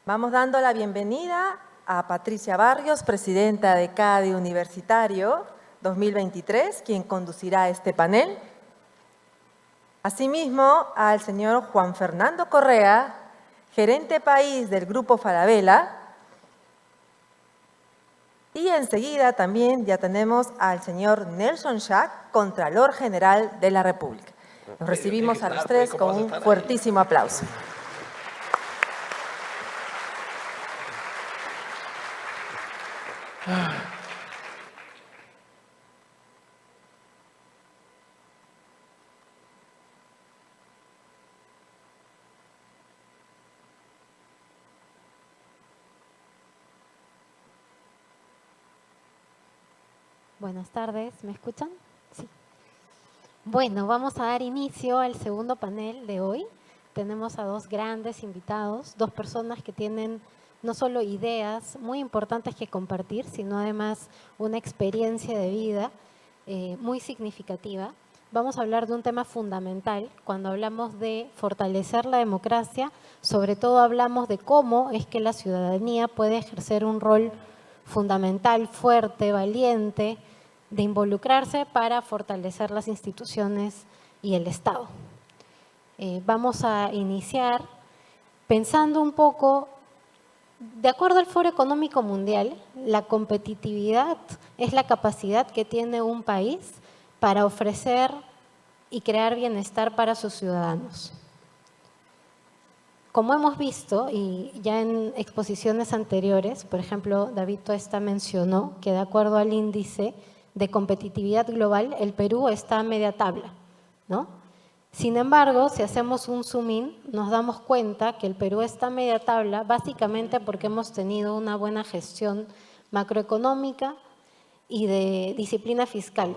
Vamos dando la bienvenida a Patricia Barrios, presidenta de CADE Universitario 2023, quien conducirá este panel. Asimismo, al señor Juan Fernando Correa, gerente país del Grupo Falabella. Y enseguida también ya tenemos al señor Nelson Schack, Contralor General de la República. Los recibimos a los tres con un fuertísimo aplauso. Buenas tardes, ¿me escuchan? Sí. Bueno, vamos a dar inicio al segundo panel de hoy. Tenemos a dos grandes invitados, dos personas que tienen no solo ideas muy importantes que compartir, sino además una experiencia de vida muy significativa. Vamos a hablar de un tema fundamental. Cuando hablamos de fortalecer la democracia, sobre todo hablamos de cómo es que la ciudadanía puede ejercer un rol fundamental, fuerte, valiente, de involucrarse para fortalecer las instituciones y el Estado. Vamos a iniciar pensando un poco, de acuerdo al Foro Económico Mundial, la competitividad es la capacidad que tiene un país para ofrecer y crear bienestar para sus ciudadanos. Como hemos visto, y ya en exposiciones anteriores, por ejemplo, David Tuesta mencionó que de acuerdo al índice de competitividad global, el Perú está a media tabla, ¿no? Sin embargo, si hacemos un zoom in, nos damos cuenta que el Perú está a media tabla básicamente porque hemos tenido una buena gestión macroeconómica y de disciplina fiscal.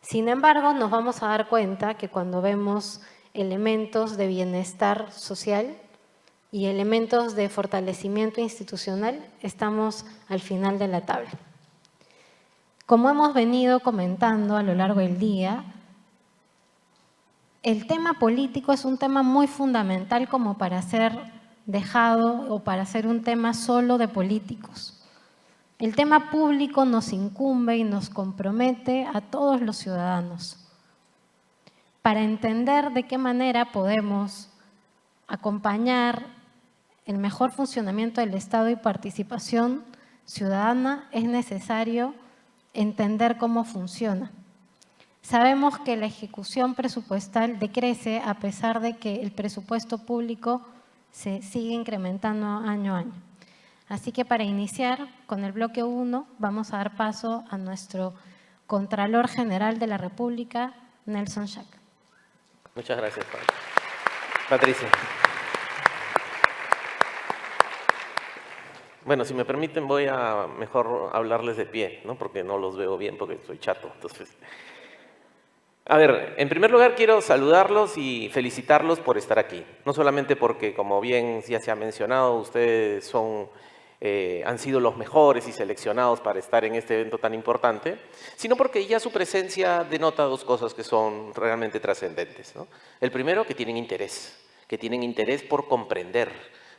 Sin embargo, nos vamos a dar cuenta que cuando vemos elementos de bienestar social y elementos de fortalecimiento institucional, estamos al final de la tabla. Como hemos venido comentando a lo largo del día, el tema político es un tema muy fundamental como para ser dejado o para ser un tema solo de políticos. El tema público nos incumbe y nos compromete a todos los ciudadanos. Para entender de qué manera podemos acompañar el mejor funcionamiento del Estado y participación ciudadana, es necesario entender cómo funciona. Sabemos que la ejecución presupuestal decrece a pesar de que el presupuesto público se sigue incrementando año a año. Así que para iniciar con el bloque 1 vamos a dar paso a nuestro Contralor General de la República, Nelson Schack. Muchas gracias, Patricia. Bueno, si me permiten voy a mejor hablarles de pie, ¿no? Porque no los veo bien, porque soy chato. Entonces, a ver, en primer lugar quiero saludarlos y felicitarlos por estar aquí. No solamente porque, como bien ya se ha mencionado, ustedes han sido los mejores y seleccionados para estar en este evento tan importante, sino porque ya su presencia denota dos cosas que son realmente trascendentes, ¿no? El primero, que tienen interés por comprender,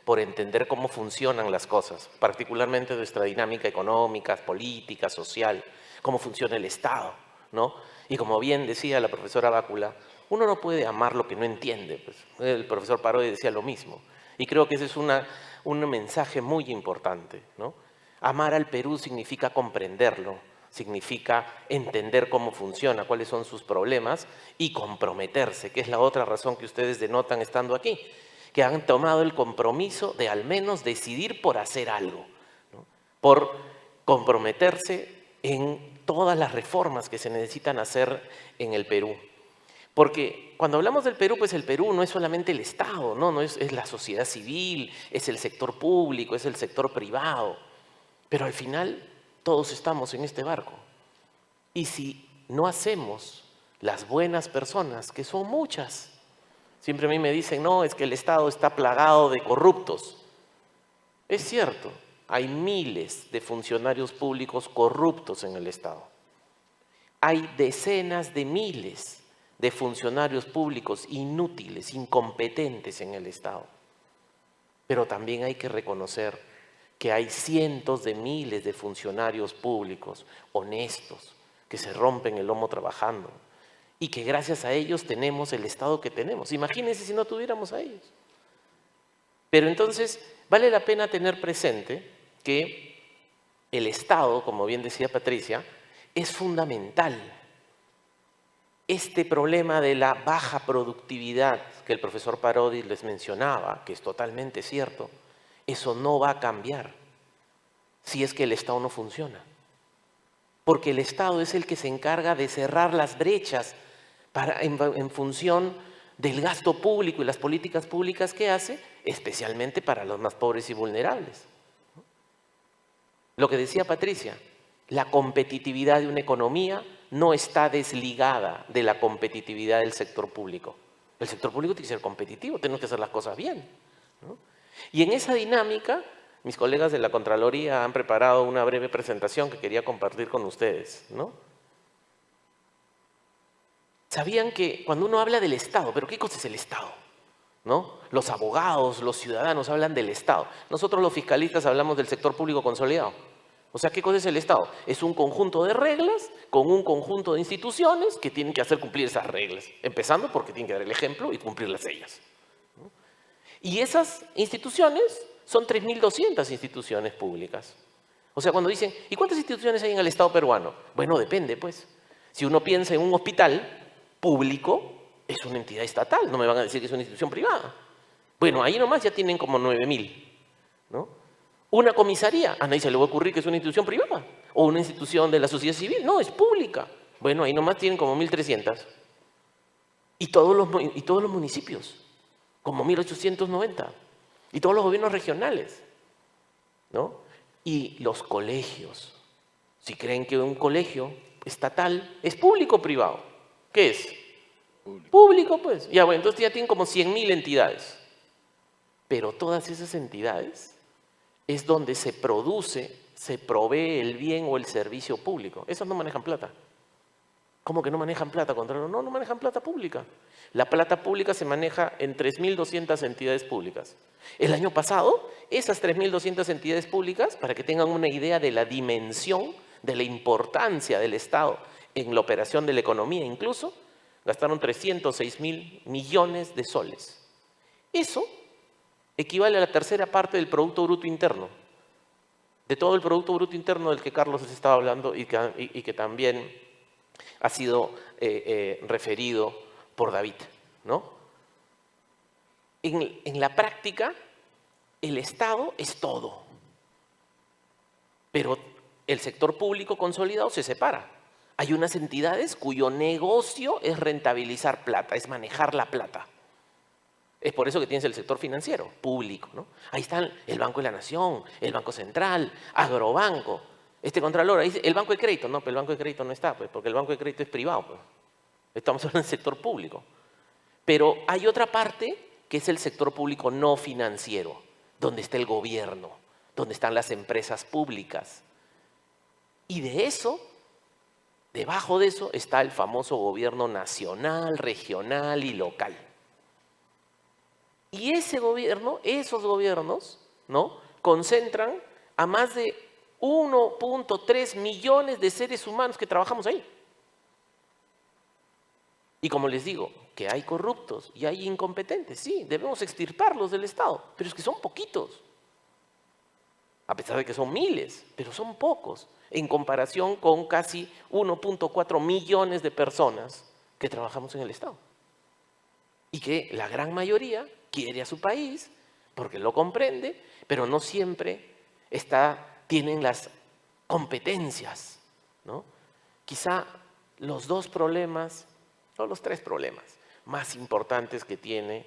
por entender cómo funcionan las cosas, particularmente nuestra dinámica económica, política, social, cómo funciona el Estado, ¿no? Y como bien decía la profesora Bácula, uno no puede amar lo que no entiende. Pues. El profesor Parodi decía lo mismo. Y creo que ese es un mensaje muy importante, ¿no? Amar al Perú significa comprenderlo, significa entender cómo funciona, cuáles son sus problemas y comprometerse, que es la otra razón que ustedes denotan estando aquí, que han tomado el compromiso de al menos decidir por hacer algo, ¿no? Por comprometerse en todas las reformas que se necesitan hacer en el Perú. Porque cuando hablamos del Perú, pues el Perú no es solamente el Estado, no es la sociedad civil, es el sector público, es el sector privado. Pero al final todos estamos en este barco. Y si no hacemos las buenas personas, que son muchas, siempre a mí me dicen, no, es que el Estado está plagado de corruptos. Es cierto, hay miles de funcionarios públicos corruptos en el Estado. Hay decenas de miles de funcionarios públicos inútiles, incompetentes en el Estado. Pero también hay que reconocer que hay cientos de miles de funcionarios públicos honestos que se rompen el lomo trabajando y que gracias a ellos tenemos el Estado que tenemos. Imagínense si no tuviéramos a ellos. Pero entonces vale la pena tener presente que el Estado, como bien decía Patricia, es fundamental. Este problema de la baja productividad que el profesor Parodi les mencionaba, que es totalmente cierto, eso no va a cambiar si es que el Estado no funciona. Porque el Estado es el que se encarga de cerrar las brechas en función del gasto público y las políticas públicas que hace, especialmente para los más pobres y vulnerables. Lo que decía Patricia, la competitividad de una economía no está desligada de la competitividad del sector público. El sector público tiene que ser competitivo, tenemos que hacer las cosas bien, ¿no? Y en esa dinámica, mis colegas de la Contraloría han preparado una breve presentación que quería compartir con ustedes, ¿no? Sabían que cuando uno habla del Estado, ¿pero qué cosa es el Estado? ¿No? Los abogados, los ciudadanos hablan del Estado. Nosotros los fiscalistas hablamos del sector público consolidado. O sea, ¿qué cosa es el Estado? Es un conjunto de reglas con un conjunto de instituciones que tienen que hacer cumplir esas reglas. Empezando porque tienen que dar el ejemplo y cumplirlas ellas. Y esas instituciones son 3.200 instituciones públicas. O sea, cuando dicen, ¿y cuántas instituciones hay en el Estado peruano? Bueno, depende, pues. Si uno piensa en un hospital público, es una entidad estatal, no me van a decir que es una institución privada. Bueno, ahí nomás ya tienen como 9.000, ¿no? Una comisaría, a nadie se le va a ocurrir que es una institución privada, o una institución de la sociedad civil, no, es pública. Bueno, ahí nomás tienen como 1.300. Y todos los municipios, como 1.890. Y todos los gobiernos regionales, ¿no? Y los colegios. Si creen que un colegio estatal es público o privado, ¿qué es? Público, pues. Ya, bueno, entonces ya tienen como 100.000 entidades. Pero todas esas entidades es donde se produce, se provee el bien o el servicio público. Esos no manejan plata. ¿Cómo que no manejan plata, Contralor? No, no manejan plata pública. La plata pública se maneja en 3.200 entidades públicas. El año pasado, esas 3.200 entidades públicas, para que tengan una idea de la dimensión, de la importancia del Estado en la operación de la economía incluso, gastaron 306.000 millones de soles. Eso equivale a la tercera parte del Producto Bruto Interno, de todo el Producto Bruto Interno del que Carlos les estaba hablando y que también ha sido referido por David, ¿no? En la práctica, el Estado es todo, pero el sector público consolidado se separa. Hay unas entidades cuyo negocio es rentabilizar plata, es manejar la plata. Es por eso que tienes el sector financiero, público, ¿no? Ahí están el Banco de la Nación, el Banco Central, Agrobanco. Contralor, ahí dice, el Banco de Crédito. No, pero el Banco de Crédito no está, pues, porque el Banco de Crédito es privado. Pues. Estamos hablando del sector público. Pero hay otra parte que es el sector público no financiero, donde está el gobierno, donde están las empresas públicas. Y de eso, debajo de eso, está el famoso gobierno nacional, regional y local. Y ese gobierno, esos gobiernos, ¿no?, concentran a más de 1.3 millones de seres humanos que trabajamos ahí. Y como les digo, que hay corruptos y hay incompetentes, sí, debemos extirparlos del Estado, pero es que son poquitos. A pesar de que son miles, pero son pocos, en comparación con casi 1.4 millones de personas que trabajamos en el Estado. Y que la gran mayoría quiere a su país, porque lo comprende, pero no siempre tienen las competencias, ¿no? Quizá los dos problemas, o los tres problemas más importantes que tiene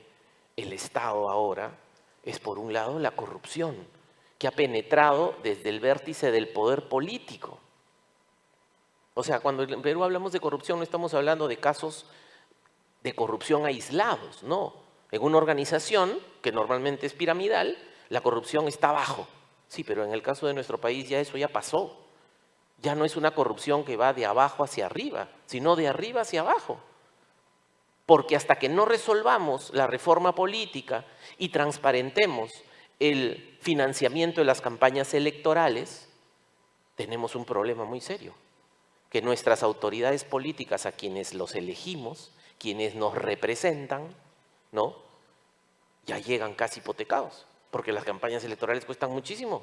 el Estado ahora es, por un lado, la corrupción, que ha penetrado desde el vértice del poder político. O sea, cuando en Perú hablamos de corrupción, no estamos hablando de casos de corrupción aislados, no. En una organización, que normalmente es piramidal, la corrupción está abajo. Sí, pero en el caso de nuestro país ya eso ya pasó. Ya no es una corrupción que va de abajo hacia arriba, sino de arriba hacia abajo. Porque hasta que no resolvamos la reforma política y transparentemos el financiamiento de las campañas electorales, tenemos un problema muy serio. Que nuestras autoridades políticas, a quienes los elegimos, quienes nos representan, ¿no?, ya llegan casi hipotecados, porque las campañas electorales cuestan muchísimo.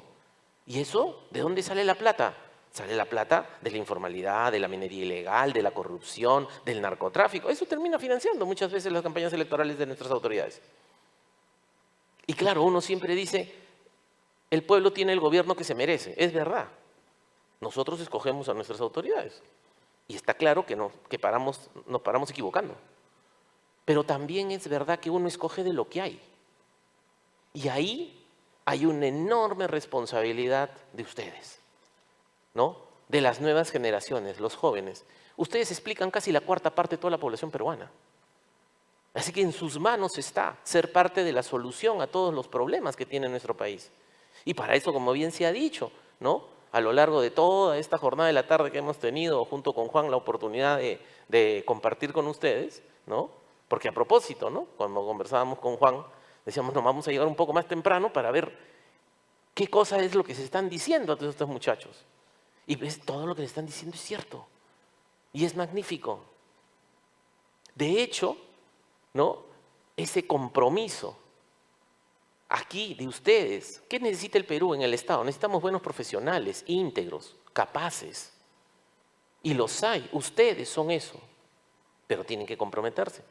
¿Y eso? ¿De dónde sale la plata? Sale la plata de la informalidad, de la minería ilegal, de la corrupción, del narcotráfico. Eso termina financiando muchas veces las campañas electorales de nuestras autoridades. Y claro, uno siempre dice, el pueblo tiene el gobierno que se merece. Es verdad. Nosotros escogemos a nuestras autoridades. Y está claro que nos paramos equivocando. Pero también es verdad que uno escoge de lo que hay. Y ahí hay una enorme responsabilidad de ustedes, ¿no? De las nuevas generaciones, los jóvenes. Ustedes explican casi la cuarta parte de toda la población peruana. Así que en sus manos está ser parte de la solución a todos los problemas que tiene nuestro país. Y para eso, como bien se ha dicho, ¿no?, a lo largo de toda esta jornada de la tarde que hemos tenido junto con Juan la oportunidad de compartir con ustedes, ¿no? Porque a propósito, ¿no?, cuando conversábamos con Juan, decíamos, no, vamos a llegar un poco más temprano para ver qué cosa es lo que se están diciendo a todos estos muchachos. Y ves, todo lo que le están diciendo es cierto. Y es magnífico. De hecho, ¿no?, ese compromiso aquí de ustedes, ¿qué necesita el Perú en el Estado? Necesitamos buenos profesionales, íntegros, capaces. Y los hay, ustedes son eso, pero tienen que comprometerse.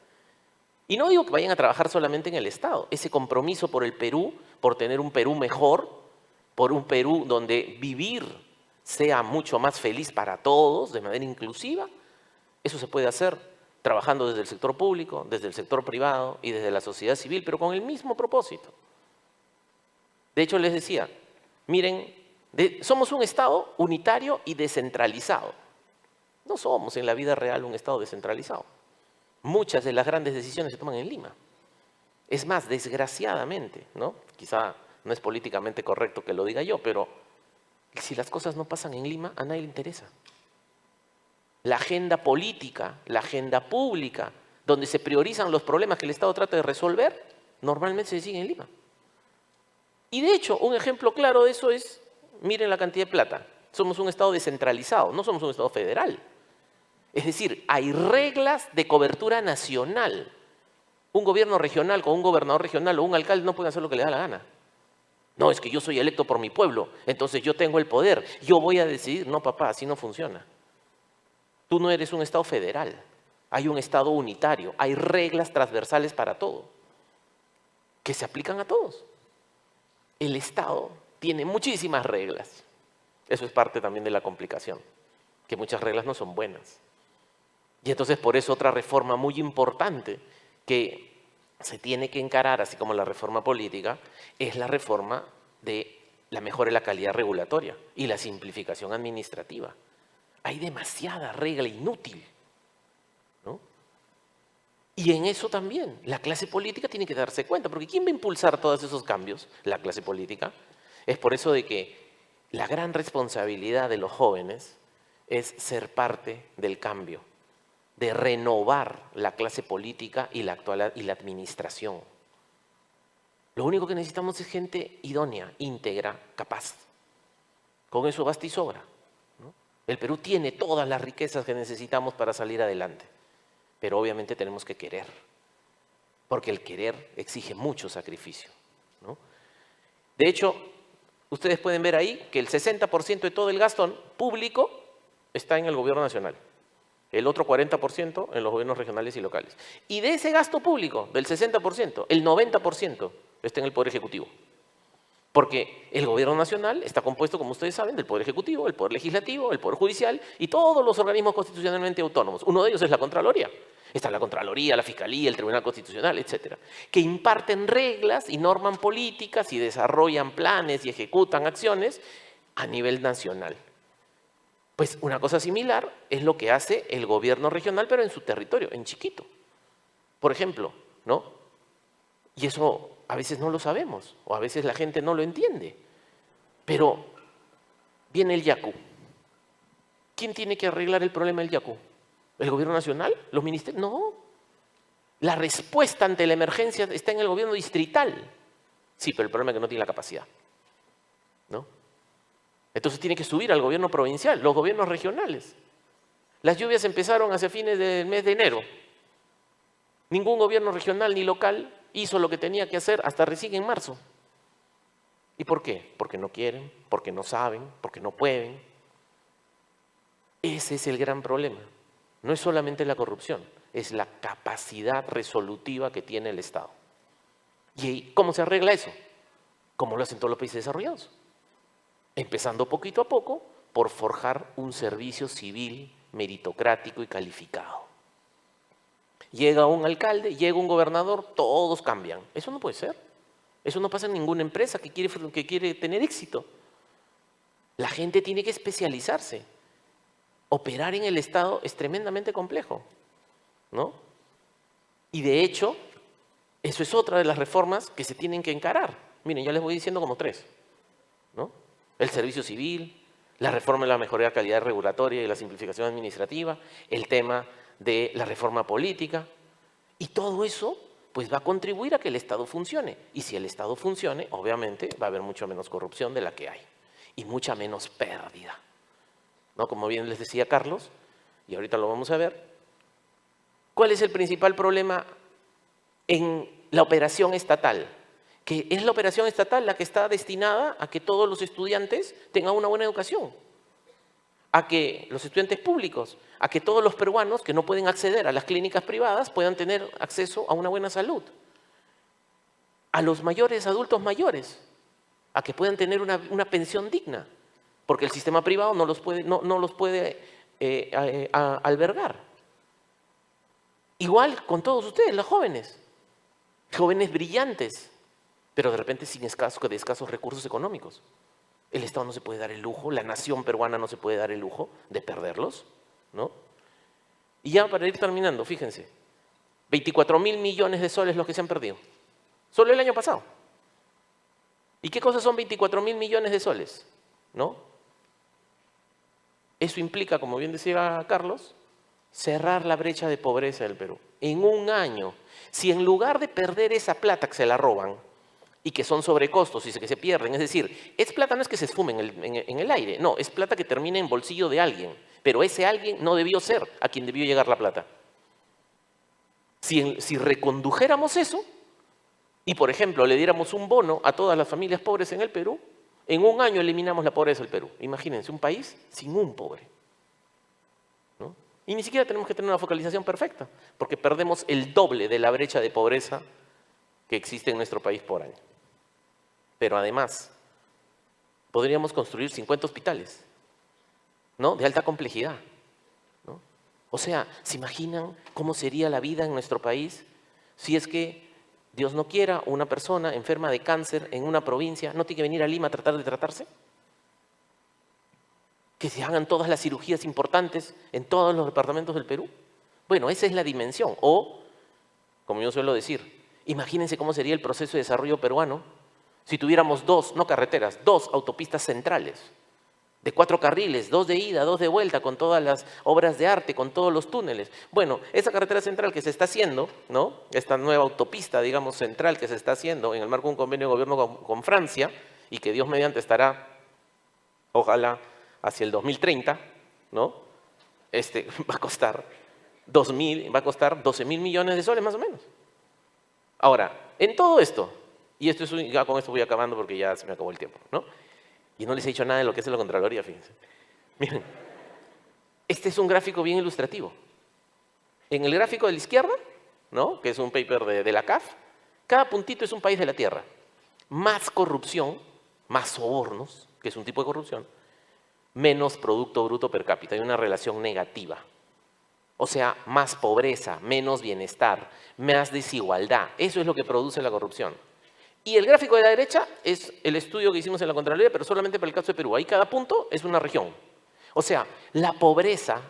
Y no digo que vayan a trabajar solamente en el Estado, ese compromiso por el Perú, por tener un Perú mejor, por un Perú donde vivir sea mucho más feliz para todos, de manera inclusiva, eso se puede hacer trabajando desde el sector público, desde el sector privado y desde la sociedad civil, pero con el mismo propósito. De hecho, les decía, miren, somos un Estado unitario y descentralizado. No somos en la vida real un Estado descentralizado. Muchas de las grandes decisiones se toman en Lima. Es más, desgraciadamente, ¿no?, quizá no es políticamente correcto que lo diga yo, pero si las cosas no pasan en Lima, a nadie le interesa. La agenda política, la agenda pública, donde se priorizan los problemas que el Estado trata de resolver, normalmente se sigue en Lima. Y de hecho, un ejemplo claro de eso es, miren la cantidad de plata. Somos un Estado descentralizado, no somos un Estado federal. Es decir, hay reglas de cobertura nacional. Un gobierno regional con un gobernador regional o un alcalde no pueden hacer lo que les da la gana. No, es que yo soy electo por mi pueblo, entonces yo tengo el poder, yo voy a decidir. No, papá, así no funciona. Tú no eres un Estado federal, hay un Estado unitario, hay reglas transversales para todo, que se aplican a todos. El Estado tiene muchísimas reglas. Eso es parte también de la complicación, que muchas reglas no son buenas. Y entonces por eso otra reforma muy importante que se tiene que encarar, así como la reforma política, es la reforma de la mejora de la calidad regulatoria y la simplificación administrativa. Hay demasiada regla inútil, ¿no? Y en eso también la clase política tiene que darse cuenta, porque ¿quién va a impulsar todos esos cambios? La clase política. Es por eso de que la gran responsabilidad de los jóvenes es ser parte del cambio, de renovar la clase política y la administración. Lo único que necesitamos es gente idónea, íntegra, capaz. Con eso basta y sobra, ¿no? El Perú tiene todas las riquezas que necesitamos para salir adelante, pero obviamente tenemos que querer, porque el querer exige mucho sacrificio, ¿no? De hecho, ustedes pueden ver ahí que el 60% de todo el gasto público está en el gobierno nacional. El otro 40% en los gobiernos regionales y locales. Y de ese gasto público, del 60%, el 90% está en el Poder Ejecutivo. Porque el gobierno nacional está compuesto, como ustedes saben, del Poder Ejecutivo, el Poder Legislativo, el Poder Judicial y todos los organismos constitucionalmente autónomos. Uno de ellos es la Contraloría. Está la Contraloría, la Fiscalía, el Tribunal Constitucional, etcétera, que imparten reglas y norman políticas y desarrollan planes y ejecutan acciones a nivel nacional. Pues una cosa similar es lo que hace el gobierno regional, pero en su territorio, en chiquito. Por ejemplo, ¿no? Y eso a veces no lo sabemos, o a veces la gente no lo entiende. Pero viene el Yaku. ¿Quién tiene que arreglar el problema del Yaku? ¿El gobierno nacional? ¿Los ministerios? No. La respuesta ante la emergencia está en el gobierno distrital. Sí, pero el problema es que no tiene la capacidad, ¿no? Entonces tiene que subir al gobierno provincial, los gobiernos regionales. Las lluvias empezaron hacia fines del mes de enero. Ningún gobierno regional ni local hizo lo que tenía que hacer hasta recién en marzo. ¿Y por qué? Porque no quieren, porque no saben, porque no pueden. Ese es el gran problema. No es solamente la corrupción, es la capacidad resolutiva que tiene el Estado. ¿Y cómo se arregla eso? Como lo hacen todos los países desarrollados. Empezando poquito a poco por forjar un servicio civil meritocrático y calificado. Llega un alcalde, llega un gobernador, todos cambian. Eso no puede ser. Eso no pasa en ninguna empresa que quiere tener éxito. La gente tiene que especializarse. Operar en el Estado es tremendamente complejo, ¿no? Y de hecho, eso es otra de las reformas que se tienen que encarar. Miren, ya les voy diciendo como 3, ¿no? El servicio civil, la reforma de la mejora de la calidad regulatoria y la simplificación administrativa, el tema de la reforma política. Y todo eso pues va a contribuir a que el Estado funcione. Y si el Estado funcione, obviamente va a haber mucho menos corrupción de la que hay y mucha menos pérdida, ¿no? Como bien les decía Carlos, y ahorita lo vamos a ver, ¿cuál es el principal problema en la operación estatal? Que es la operación estatal la que está destinada a que todos los estudiantes tengan una buena educación, a que los estudiantes públicos, a que todos los peruanos que no pueden acceder a las clínicas privadas puedan tener acceso a una buena salud, a los mayores, adultos mayores, a que puedan tener una pensión digna, porque el sistema privado no los puede albergar. Igual con todos ustedes, los jóvenes brillantes, pero de repente de escasos recursos económicos. El Estado no se puede dar el lujo, la nación peruana no se puede dar el lujo de perderlos, ¿no? Y ya para ir terminando, fíjense, 24.000 millones de soles los que se han perdido, solo el año pasado. ¿Y qué cosas son 24.000 millones de soles? ¿No? Eso implica, como bien decía Carlos, cerrar la brecha de pobreza del Perú. En un año, si en lugar de perder esa plata que se la roban, y que son sobrecostos y que se pierden. Es decir, es plata no es que se esfume en el aire, no, es plata que termina en bolsillo de alguien, pero ese alguien no debió ser a quien debió llegar la plata. Si recondujéramos eso y, por ejemplo, le diéramos un bono a todas las familias pobres en el Perú, en un año eliminamos la pobreza del Perú. Imagínense, un país sin un pobre, ¿no? Y ni siquiera tenemos que tener una focalización perfecta, porque perdemos el doble de la brecha de pobreza que existe en nuestro país por año. Pero además, podríamos construir 50 hospitales, ¿no? De alta complejidad, ¿no? O sea, ¿se imaginan cómo sería la vida en nuestro país si es que, Dios no quiera, una persona enferma de cáncer en una provincia no tiene que venir a Lima a tratar de tratarse? Que se hagan todas las cirugías importantes en todos los departamentos del Perú. Bueno, esa es la dimensión. O, como yo suelo decir, imagínense cómo sería el proceso de desarrollo peruano si tuviéramos 2 autopistas centrales, de 4 carriles, 2 de ida, 2 de vuelta, con todas las obras de arte, con todos los túneles. Bueno, esa carretera central que se está haciendo, ¿no? Esta nueva autopista, digamos, central que se está haciendo en el marco de un convenio de gobierno con Francia, y que Dios mediante ojalá, hacia el 2030, ¿no? Va a costar 12.000 millones de soles más o menos. Ahora, en todo esto, y ya con esto voy acabando porque ya se me acabó el tiempo, ¿no? Y no les he dicho nada de lo que es la Contraloría, fíjense. Miren, este es un gráfico bien ilustrativo. En el gráfico de la izquierda, ¿no? Que es un paper de la CAF, cada puntito es un país de la Tierra. Más corrupción, más sobornos, que es un tipo de corrupción, menos Producto Bruto Per Cápita. Hay una relación negativa. O sea, más pobreza, menos bienestar, más desigualdad. Eso es lo que produce la corrupción. Y el gráfico de la derecha es el estudio que hicimos en la Contraloría, pero solamente para el caso de Perú. Ahí cada punto es una región. O sea, la pobreza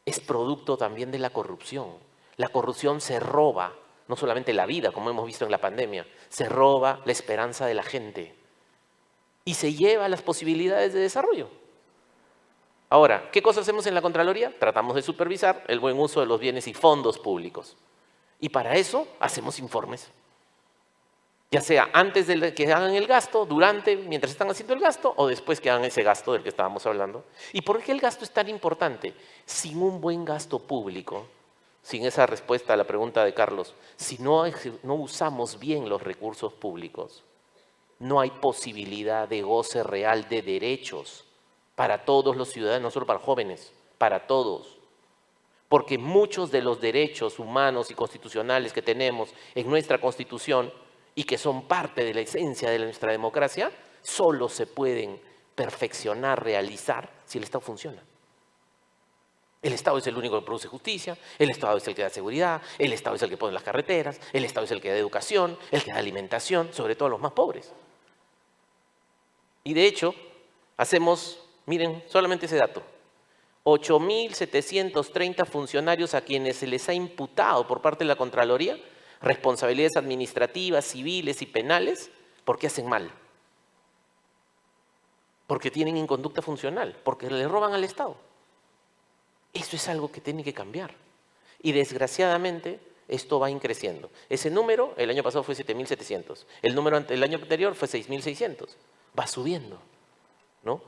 es producto también de la corrupción. La corrupción se roba, no solamente la vida, como hemos visto en la pandemia, se roba la esperanza de la gente y se lleva las posibilidades de desarrollo. Ahora, ¿qué cosas hacemos en la Contraloría? Tratamos de supervisar el buen uso de los bienes y fondos públicos. Y para eso hacemos informes. Ya sea antes de que hagan el gasto, durante, mientras están haciendo el gasto, o después que hagan ese gasto del que estábamos hablando. ¿Y por qué el gasto es tan importante? Sin un buen gasto público, sin esa respuesta a la pregunta de Carlos, si no usamos bien los recursos públicos, no hay posibilidad de goce real de derechos para todos los ciudadanos, no solo para jóvenes, para todos. Porque muchos de los derechos humanos y constitucionales que tenemos en nuestra Constitución y que son parte de la esencia de nuestra democracia, solo se pueden perfeccionar, realizar, si el Estado funciona. El Estado es el único que produce justicia, el Estado es el que da seguridad, el Estado es el que pone las carreteras, el Estado es el que da educación, el que da alimentación, sobre todo a los más pobres. Y de hecho, hacemos, miren, solamente ese dato, 8.730 funcionarios a quienes se les ha imputado por parte de la Contraloría responsabilidades administrativas, civiles y penales porque hacen mal. Porque tienen inconducta funcional, porque le roban al Estado. Eso es algo que tiene que cambiar. Y desgraciadamente esto va increciendo. Ese número el año pasado fue 7.700. El año anterior fue 6.600. Va subiendo, ¿no?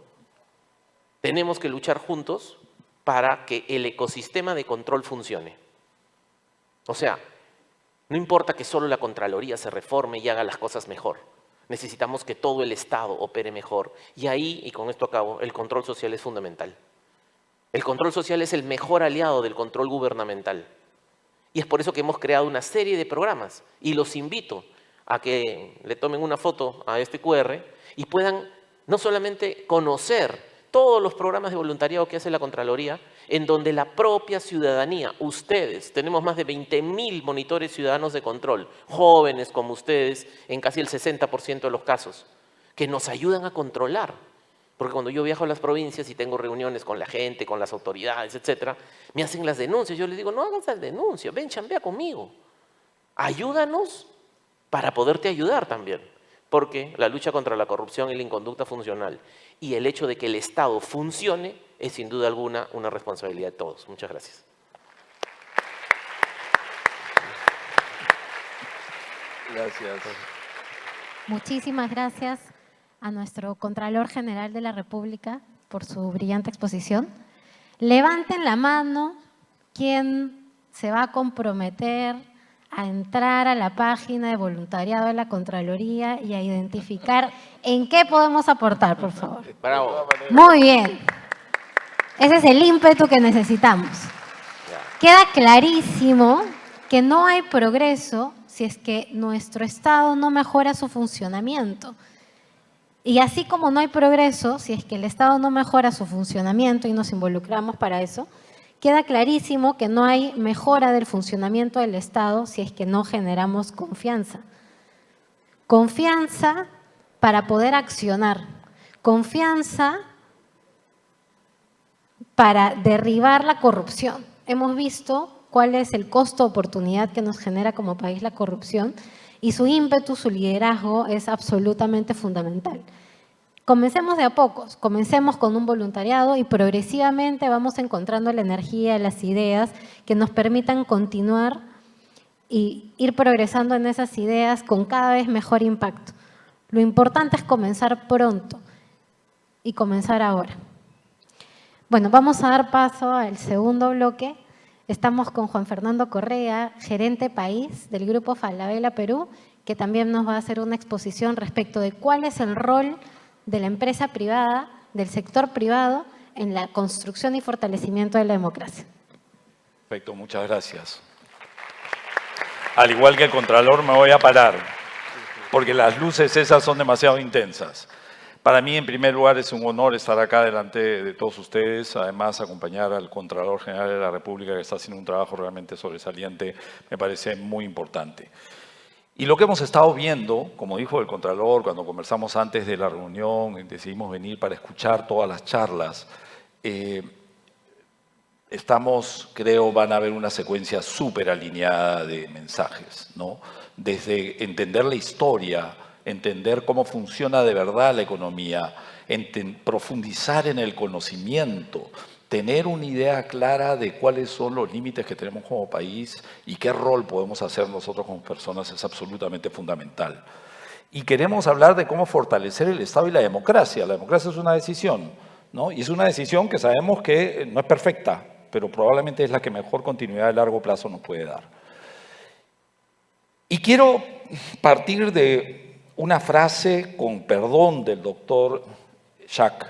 Tenemos que luchar juntos para que el ecosistema de control funcione. O sea, no importa que solo la Contraloría se reforme y haga las cosas mejor. Necesitamos que todo el Estado opere mejor. Y ahí, y con esto acabo, el control social es fundamental. El control social es el mejor aliado del control gubernamental. Y es por eso que hemos creado una serie de programas. Y los invito a que le tomen una foto a este QR y puedan no solamente conocer todos los programas de voluntariado que hace la Contraloría, en donde la propia ciudadanía, ustedes, tenemos más de 20.000 monitores ciudadanos de control, jóvenes como ustedes, en casi el 60% de los casos, que nos ayudan a controlar. Porque cuando yo viajo a las provincias y tengo reuniones con la gente, con las autoridades, etcétera, me hacen las denuncias. Yo les digo, no hagas las denuncias, ven, chambea conmigo. Ayúdanos para poderte ayudar también. Porque la lucha contra la corrupción y la inconducta funcional y el hecho de que el Estado funcione es sin duda alguna una responsabilidad de todos. Muchas gracias. Gracias. Muchísimas gracias a nuestro Contralor General de la República por su brillante exposición. Levanten la mano quien se va a comprometer a entrar a la página de voluntariado de la Contraloría y a identificar en qué podemos aportar, por favor. Bravo. Muy bien. Ese es el ímpetu que necesitamos. Queda clarísimo que no hay progreso si es que nuestro Estado no mejora su funcionamiento. Y así como no hay progreso si es que el Estado no mejora su funcionamiento y nos involucramos para eso, queda clarísimo que no hay mejora del funcionamiento del Estado si es que no generamos confianza. Confianza para poder accionar. Confianza para derribar la corrupción. Hemos visto cuál es el costo-oportunidad que nos genera como país la corrupción y su ímpetu, su liderazgo es absolutamente fundamental. Comencemos de a pocos, comencemos con un voluntariado y progresivamente vamos encontrando la energía, las ideas que nos permitan continuar y ir progresando en esas ideas con cada vez mejor impacto. Lo importante es comenzar pronto y comenzar ahora. Bueno, vamos a dar paso al segundo bloque. Estamos con Juan Fernando Correa, gerente país del Grupo Falabella Perú, que también nos va a hacer una exposición respecto de cuál es el rol de la empresa privada, del sector privado, en la construcción y fortalecimiento de la democracia. Perfecto, muchas gracias. Al igual que el Contralor me voy a parar, porque las luces esas son demasiado intensas. Para mí, en primer lugar, es un honor estar acá delante de todos ustedes, además acompañar al Contralor General de la República, que está haciendo un trabajo realmente sobresaliente, me parece muy importante. Y lo que hemos estado viendo, como dijo el Contralor, cuando conversamos antes de la reunión, decidimos venir para escuchar todas las charlas, van a haber una secuencia súper alineada de mensajes, ¿no? Desde entender la historia, entender cómo funciona de verdad la economía, profundizar en el conocimiento, tener una idea clara de cuáles son los límites que tenemos como país y qué rol podemos hacer nosotros como personas es absolutamente fundamental. y queremos hablar de cómo fortalecer el Estado y la democracia. La democracia es una decisión, ¿no? Y es una decisión que sabemos que no es perfecta, pero probablemente es la que mejor continuidad a largo plazo nos puede dar. Y quiero partir de una frase, con perdón del doctor Schack,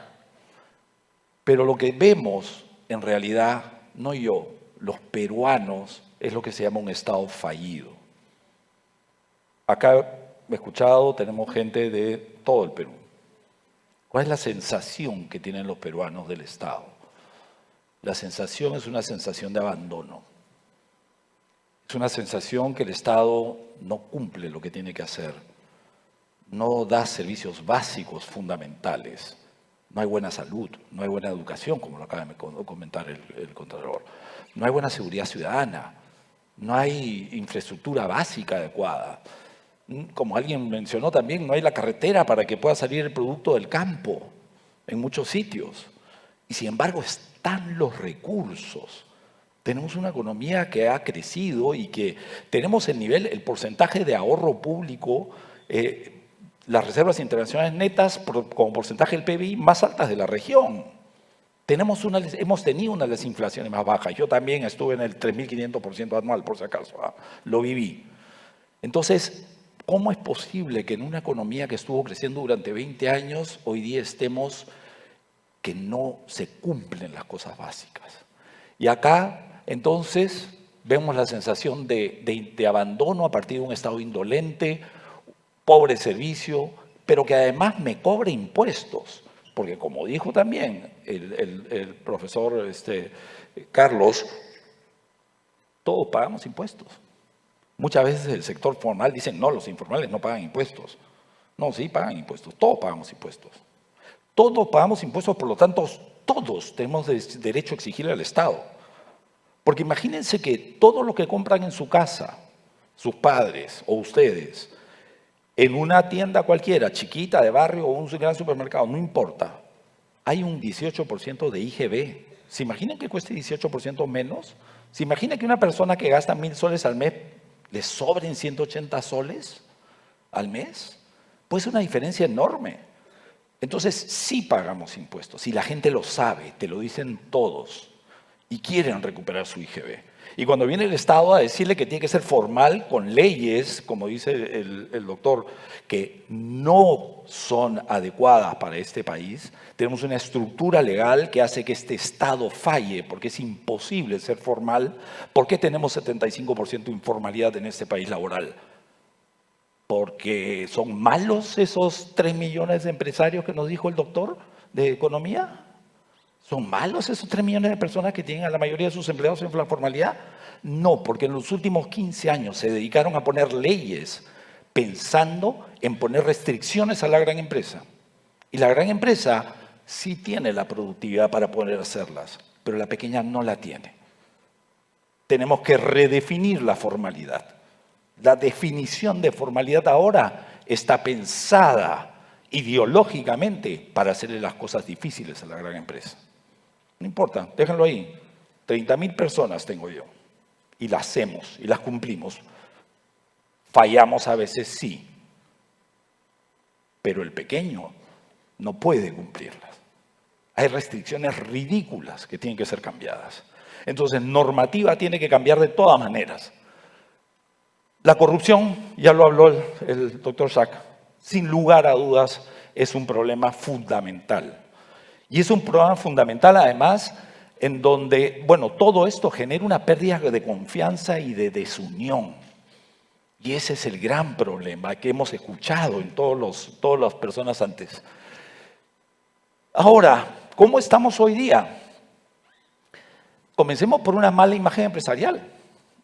pero lo que vemos en realidad, no yo, los peruanos, es lo que se llama un Estado fallido. Acá he escuchado, tenemos gente de todo el Perú. ¿Cuál es la sensación que tienen los peruanos del Estado? La sensación es una sensación de abandono. Es una sensación que el Estado no cumple lo que tiene que hacer. No da servicios básicos fundamentales. No hay buena salud, no hay buena educación, como lo acaba de comentar el Contralor. No hay buena seguridad ciudadana. No hay infraestructura básica adecuada. Como alguien mencionó también, no hay la carretera para que pueda salir el producto del campo en muchos sitios. Y sin embargo están los recursos. Tenemos una economía que ha crecido y que tenemos el porcentaje de ahorro público, las reservas internacionales netas como porcentaje del PBI más altas de la región. Hemos tenido una de las inflaciones más bajas. Yo también estuve en el 3.500% anual, por si acaso, lo viví. Entonces, ¿cómo es posible que en una economía que estuvo creciendo durante 20 años, hoy día estemos que no se cumplen las cosas básicas? Y acá, entonces, vemos la sensación de abandono a partir de un Estado indolente, pobre servicio, pero que además me cobra impuestos. Porque como dijo también el profesor Carlos, todos pagamos impuestos. Muchas veces el sector formal dicen, no, los informales no pagan impuestos. No, sí pagan impuestos, todos pagamos impuestos. Todos pagamos impuestos, por lo tanto, todos tenemos derecho a exigirle al Estado. Porque imagínense que todo lo que compran en su casa, sus padres o ustedes, en una tienda cualquiera, chiquita, de barrio o un gran supermercado, no importa, hay un 18% de IGB. ¿Se imaginan que cueste 18% menos? ¿Se imaginan que una persona que gasta 1.000 soles al mes le sobren 180 soles al mes? Pues es una diferencia enorme. Entonces sí pagamos impuestos y la gente lo sabe, te lo dicen todos y quieren recuperar su IGB. Y cuando viene el Estado a decirle que tiene que ser formal con leyes, como dice el doctor, que no son adecuadas para este país, tenemos una estructura legal que hace que este Estado falle, porque es imposible ser formal. ¿Por qué tenemos 75% de informalidad en este país laboral? ¿Porque son malos esos 3 millones de empresarios que nos dijo el doctor de Economía? ¿Son malos esos 3 millones de personas que tienen a la mayoría de sus empleados en la formalidad? No, porque en los últimos 15 años se dedicaron a poner leyes pensando en poner restricciones a la gran empresa. Y la gran empresa sí tiene la productividad para poder hacerlas, pero la pequeña no la tiene. Tenemos que redefinir la formalidad. La definición de formalidad ahora está pensada ideológicamente para hacerle las cosas difíciles a la gran empresa. No importa, déjenlo ahí. 30.000 personas tengo yo. Y las hacemos, y las cumplimos. Fallamos a veces, sí. Pero el pequeño no puede cumplirlas. Hay restricciones ridículas que tienen que ser cambiadas. Entonces, normativa tiene que cambiar de todas maneras. La corrupción, ya lo habló el doctor Schack, sin lugar a dudas es un problema fundamental. Y es un problema fundamental además en donde, bueno, todo esto genera una pérdida de confianza y de desunión. Y ese es el gran problema que hemos escuchado en todas las personas antes. Ahora, ¿cómo estamos hoy día? Comencemos por una mala imagen empresarial.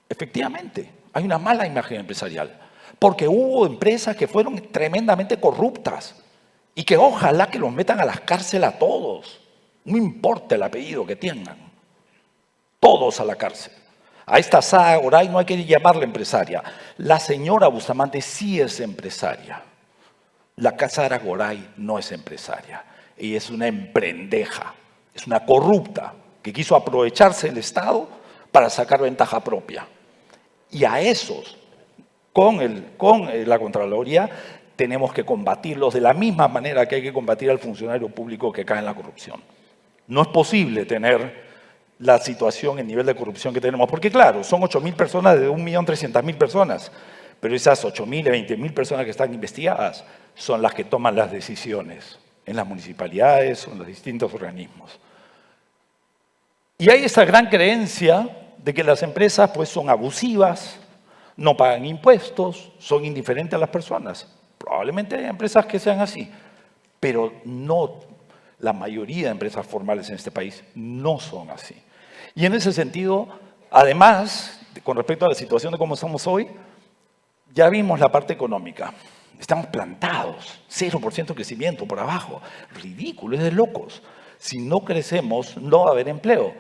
Efectivamente, hay una mala imagen empresarial. Porque hubo empresas que fueron tremendamente corruptas y que ojalá que los metan a las cárceles a todos. No importa el apellido que tengan. Todos a la cárcel. A esta Sara Goray no hay que llamarla empresaria. La señora Bustamante sí es empresaria. La Sara Goray no es empresaria. Ella es una emprendeja. Es una corrupta que quiso aprovecharse del Estado para sacar ventaja propia. Y a esos, con la Contraloría, tenemos que combatirlos de la misma manera que hay que combatir al funcionario público que cae en la corrupción. No es posible tener la situación, el nivel de corrupción que tenemos, porque claro, son 8.000 personas de 1.300.000 personas, pero esas 8.000 y 20.000 personas que están investigadas son las que toman las decisiones en las municipalidades o en los distintos organismos. Y hay esa gran creencia de que las empresas pues, son abusivas, no pagan impuestos, son indiferentes a las personas. Probablemente hay empresas que sean así, pero no, la mayoría de empresas formales en este país no son así. Y en ese sentido, además, con respecto a la situación de cómo estamos hoy, ya vimos la parte económica. Estamos plantados, 0% crecimiento por abajo. Ridículo, es de locos. Si no crecemos, no va a haber empleo.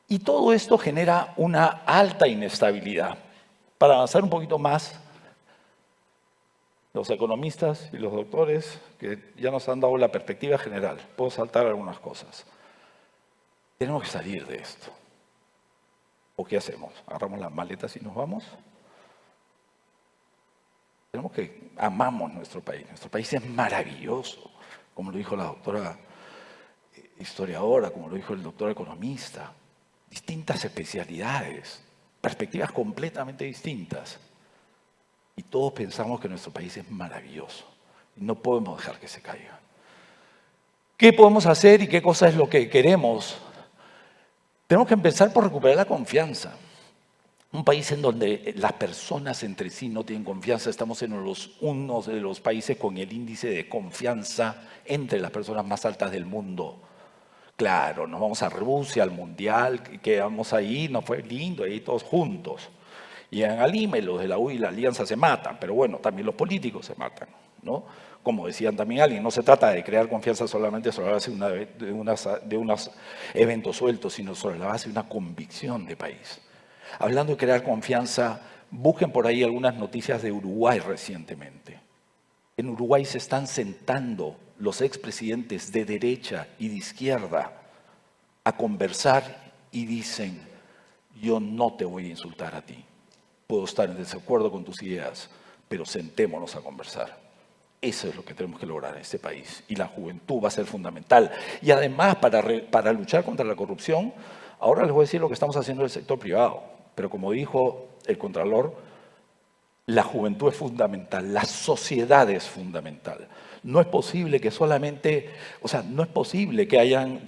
Y todo esto genera una alta inestabilidad. Para avanzar un poquito más, los economistas y los doctores que ya nos han dado la perspectiva general, puedo saltar algunas cosas. Tenemos que salir de esto. ¿O qué hacemos? ¿Agarramos las maletas y nos vamos? Tenemos que amamos nuestro país. Nuestro país es maravilloso, como lo dijo la doctora historiadora, como lo dijo el doctor economista. Distintas especialidades, perspectivas completamente distintas. Y todos pensamos que nuestro país es maravilloso. Y no podemos dejar que se caiga. ¿Qué podemos hacer y qué cosa es lo que queremos? Tenemos que empezar por recuperar la confianza. Un país en donde las personas entre sí no tienen confianza. Estamos en uno de los países con el índice de confianza entre las personas más altas del mundo. Claro, nos vamos a Rusia, al Mundial, quedamos ahí, nos fue lindo, ahí todos juntos. Llegan al IME, los de la U y la Alianza se matan, pero bueno, también los políticos se matan, ¿no? Como decían también alguien, no se trata de crear confianza solamente sobre la base de unos eventos sueltos, sino sobre la base de una convicción de país. Hablando de crear confianza, busquen por ahí algunas noticias de Uruguay recientemente. En Uruguay se están sentando los expresidentes de derecha y de izquierda a conversar y dicen, yo no te voy a insultar a ti. Puedo estar en desacuerdo con tus ideas, pero sentémonos a conversar. Eso es lo que tenemos que lograr en este país. Y la juventud va a ser fundamental. Y además, para luchar contra la corrupción, ahora les voy a decir lo que estamos haciendo en el sector privado. Pero como dijo el Contralor, la juventud es fundamental, la sociedad es fundamental. No es posible que solamente, no es posible que hayan,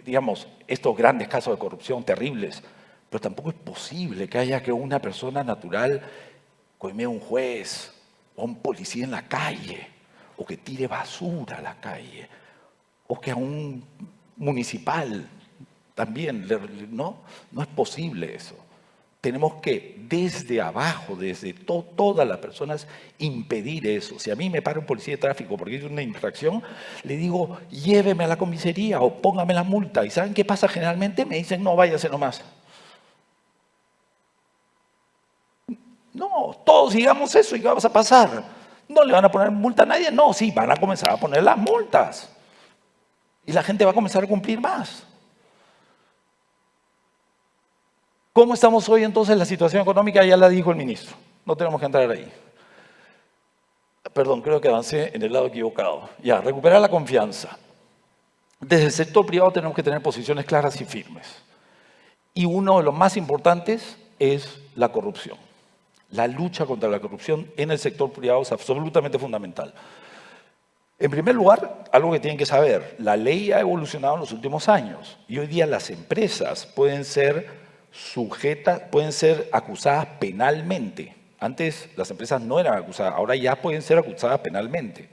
digamos, estos grandes casos de corrupción terribles, pero tampoco es posible que haya que una persona natural coimee a un juez o a un policía en la calle, o que tire basura a la calle, o que a un municipal también, ¿no? No es posible eso. Tenemos que desde abajo, desde todas las personas, impedir eso. Si a mí me para un policía de tráfico porque hice una infracción, le digo, lléveme a la comisaría o póngame la multa. ¿Y saben qué pasa generalmente? Me dicen, no, váyase nomás. No, todos digamos eso y ¿qué va a pasar? ¿No le van a poner multa a nadie? No, sí, van a comenzar a poner las multas. Y la gente va a comenzar a cumplir más. ¿Cómo estamos hoy entonces en la situación económica? Ya la dijo el ministro, no tenemos que entrar ahí. Perdón, creo que avancé en el lado equivocado. Ya, recuperar la confianza. Desde el sector privado tenemos que tener posiciones claras y firmes. Y uno de los más importantes es la corrupción. La lucha contra la corrupción en el sector privado es absolutamente fundamental. En primer lugar, algo que tienen que saber, la ley ha evolucionado en los últimos años y hoy día las empresas pueden ser acusadas penalmente. Antes las empresas no eran acusadas, ahora ya pueden ser acusadas penalmente.